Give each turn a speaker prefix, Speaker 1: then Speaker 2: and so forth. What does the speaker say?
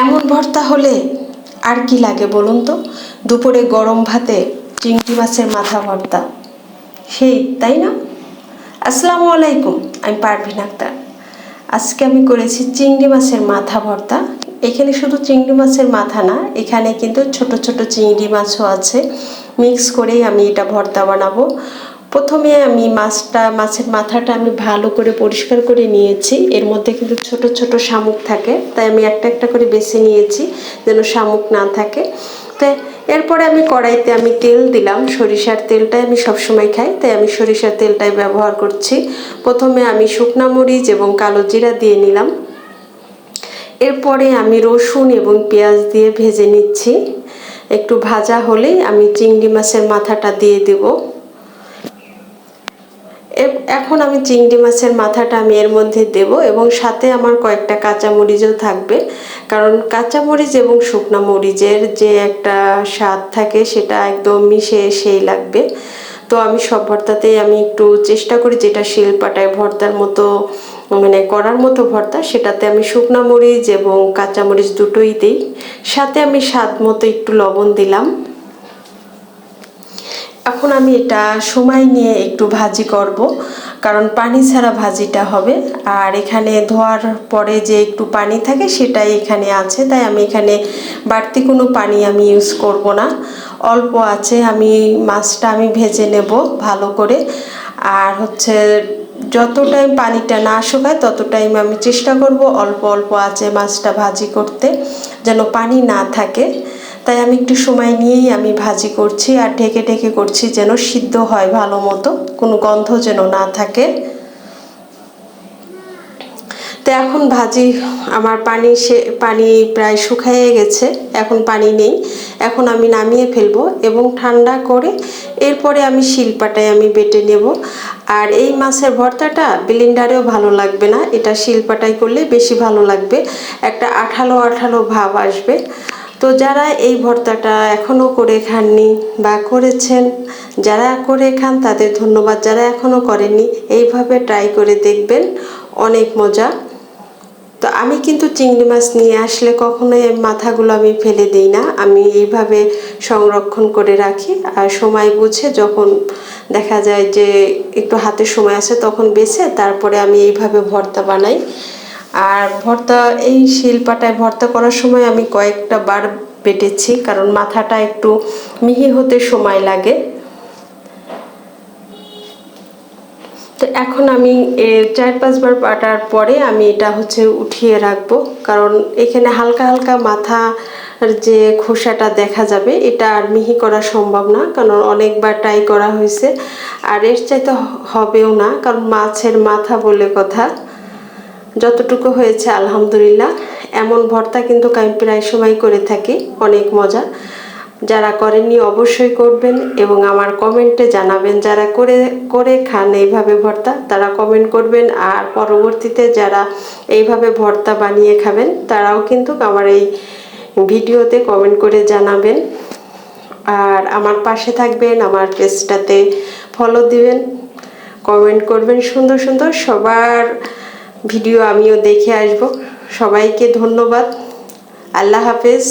Speaker 1: এমন ভর্তা হলে আর কি লাগে বলুন তো? দুপুরে গরম ভাতে চিংড়ি মাছের মাথা ভর্তা, সেই তাই না? আসসালামু আলাইকুম, আমি পারভিন আক্তার। আজকে আমি করেছি চিংড়ি মাছের মাথা ভর্তা। এখানে শুধু চিংড়ি মাছের মাথা না, এখানে কিন্তু ছোট ছোট চিংড়ি মাছও আছে। মিক্স করেই আমি এটা ভর্তা বানাবো। প্রথমে আমি মাছের মাথাটা আমি ভালো করে পরিষ্কার করে নিয়েছি। এর মধ্যে কিন্তু ছোট ছোট শামুক থাকে, তাই আমি একটা একটা করে বেছে নিয়েছি যেন শামুক না থাকে। তো এরপরে আমি কড়াইতে আমি তেল দিলাম। সরিষার তেলটাই আমি সবসময় খাই, তাই আমি সরিষার তেলটাই ব্যবহার করছি। প্রথমে আমি শুকনা মরিচ এবং কালো জিরা দিয়ে নিলাম। এরপরে আমি রসুন এবং পেঁয়াজ দিয়ে ভেজে নিচ্ছি। একটু ভাজা হলেই আমি চিংড়ি মাছের মাথাটা দিয়ে দেব। এখন আমি চিংড়ি মাছের মাথাটা আমি এর মধ্যে দেব এবং সাথে আমার কয়েকটা কাঁচামরিচও থাকবে, কারণ কাঁচামরিচ এবং শুকনো মরিচের যে একটা স্বাদ থাকে সেটা একদম মিশে সেই লাগবে। তো আমি সব ভর্তাতেই আমি একটু চেষ্টা করি যেটা শিলপাটায় ভর্তার মতো মানে করার মতো ভর্তা, সেটাতে আমি শুকনো মরিচ এবং কাঁচামরিচ দুটোই দিই। সাথে আমি স্বাদ মতো একটু লবণ দিলাম। এখন আমি এটা সময় নিয়ে একটু ভাজি করব, কারণ পানি ছাড়া ভাজিটা হবে। আর এখানে ধোয়ার পরে যে একটু পানি থাকে সেটাই এখানে আছে, তাই আমি এখানে বাড়তি কোনো পানি আমি ইউজ করব না। অল্প আছে আমি মাছটা আমি ভেজে নেব ভালো করে। আর যত টাইম পানিটা না শুকায় তত টাইম আমি চেষ্টা করব অল্প অল্প আছে মাছটা ভাজি করতে, যেন পানি না থাকে। তাই আমি একটু সময় নিয়েই আমি ভাজি করছি আর ঢেকে ঢেকে করছি যেন সিদ্ধ হয় ভালো মতো, কোনো গন্ধ যেন না থাকে। তো এখন ভাজি আমার পানি প্রায় শুকিয়ে গেছে, এখন পানি নেই। এখন আমি নামিয়ে ফেলবো এবং ঠান্ডা করে এরপরে আমি শিলপাটায় আমি বেটে নেব। আর এই মাছের ভর্তাটা ব্লেন্ডারেও ভালো লাগবে না, এটা শিলপাটায় করলে বেশি ভালো লাগবে, একটা আঠালো আঠালো ভাব আসবে। তো যারা এই ভর্তাটা এখনও করে খাননি বা করেছেন, যারা করে খান তাদের ধন্যবাদ, যারা এখনও করেননি এইভাবে ট্রাই করে দেখবেন, অনেক মজা। তো আমি কিন্তু চিংড়ি মাছ নিয়ে আসলে কখনোই মাথাগুলো আমি ফেলে দিই না, আমি এইভাবে সংরক্ষণ করে রাখি। আর সময় বুঝে যখন দেখা যায় যে একটু হাতে সময় আছে তখন বেছে তারপরে আমি এইভাবে ভর্তা বানাই। আর ভর্তা এই শিলপাটায় ভর্তা করার সময় আমি কয়েকটা বার বেটেছি, কারণ মাথাটা একটু মিহি হতে সময় লাগে। তো এখন আমি 4-5 বার বাটার পরে আমি এটা উঠিয়ে রাখবো, কারণ এখানে হালকা হালকা মাথার যে খোসাটা দেখা যাবে, এটা আর মিহি করা সম্ভব না, কারণ অনেকবার ট্রাই করা হয়েছে। আর এর চাইতে হবেও না, কারণ মাছের মাথা বলে কথা। যতটুকু হয়েছে আলহামদুলিল্লাহ। এমন ভর্তা কিন্তু আমি প্রায় সময় করে থাকি, অনেক মজা। যারা করেননি অবশ্যই করবেন এবং আমার কমেন্টে জানাবেন। যারা করে খান এইভাবে ভর্তা তারা কমেন্ট করবেন, আর পরবর্তীতে যারা এইভাবে ভর্তা বানিয়ে খাবেন তারাও কিন্তু আমার এই ভিডিওতে কমেন্ট করে জানাবেন। আর আমার পাশে থাকবেন, আমার পেজটাতে ফলো দিবেন, কমেন্ট করবেন সুন্দর সুন্দর। সবার ভিডিও আমিও দেখে আসব। সবাইকে ধন্যবাদ। আল্লাহ হাফেজ।